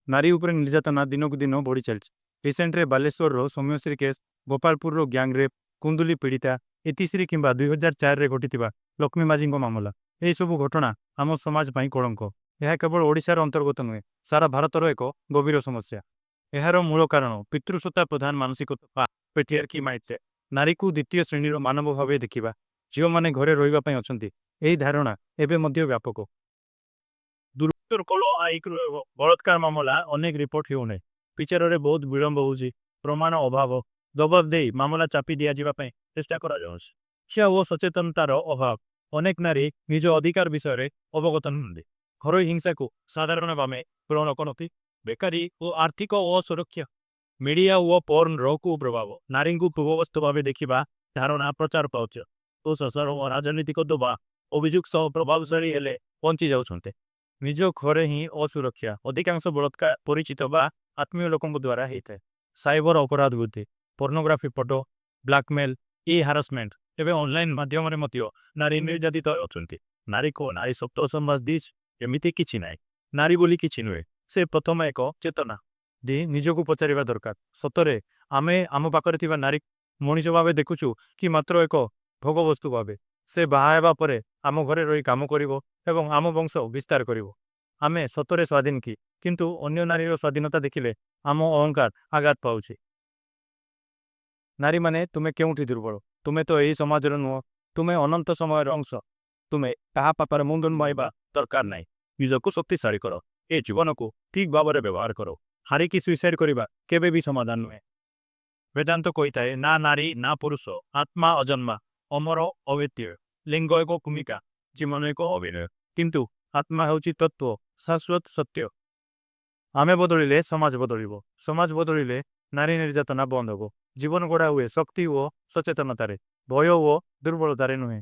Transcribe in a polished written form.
नारी उपरे निर्यातना दिन को दिन बढ़ी चलছে। रिसेंटरे बालेश्वर सौम्यश्री केस, गोपालपुर गैंगरेप, कुंदुली पीड़िता, इतिश्री किंबा 2004 घटी लक्ष्मी माझी मामला, यह सब घटना आम समाज कलंक। यह केवल ओडिशार अंतर्गत नुहे, सारा भारतर एक गभीर समस्या। यार मूल कारण पितृसत्ता प्रधान मानसिकता पेट्रियार्की माइंडसेट। नारी को द्वितीय श्रेणी मानव भाव देखा, झील मैंने घरे रही अच्छा, यही धारणा एवं व्यापक। बलात्कार मामला अनेक रिपोर्ट होने विचार में बहुत विलंब हो, प्रमाण अभाव, जवाब दे मामला चापी दि जावाई चेष्टा शिक्षा और सचेतनतार अभाव। अनेक नारी निज अधिकार विषय अवगत नुहति। घर हिंसा को साधारण भाव ग्रहण करती। बेकारी और आर्थिक असुरक्षा, मीडिया और पोर्न रो कुप्रभाव, नारी को पूर्ववस्तु भाव देखा धारणा प्रचार पाच। तो शसर और राजनीतिक दबाव अभियोग सह प्रभावशाली हेले बंची जाऊँच। निज घरे ही असुरक्षा, अधिकांश बलात्कार परिचित बा आत्मीय लोकों द्वारा होता है। साइबर अपराध वृद्धि, पोर्नोग्राफी फोटो, ब्लैकमेल, ई हारासमेंट एवं ऑनलाइन माध्यम नारी निर्यातित होती। नारी को नारी सप्त समाज दीज एमती कि ना, नारी बोली कि नुहे, से प्रथम एक चेतना दी निजक पचार दरकार सतरे आमे आम पाखे नारी मनीष भाव देखुचु कि मात्र एक भोगवस्तु भाव। से बाहा पर आम घरे रही काम कर आम वंश विस्तार कर। आमे सतरे स्वाधीन कि किंतु अन्य नारी स्वाधीनता देखिले आम अहंकार आघात पाऊँ। नारी माने तुम्हें क्योंठी दुर्बल, तुम्हें तो यही समाज नुह, तुम्हें अनंत समय अंश, तुम्हें क्या पापार मुंडन माइबा दरकार ना। निजक शक्तिशाली कर, ए जीवन को ठीक भाव में व्यवहार करो। हारिकी सुइसाइड करवा केबे भी समाधान नुहे। वेदांत कही थाए ना नारी ना पुरुष, आत्मा अजन्मा, अमर अवेत्य, लिंग एक भूमिका, जीवन एक अभिनय, किंतु आत्मा हूँ तत्व शाश्वत सत्य। आमे बदलिले समाज बदल, समाज बदलिले नारी निर्यातना बंद हो। जीवन गढ़ा हुए शक्ति और सचेतनतार, भय और दुर्बलतार नुहे।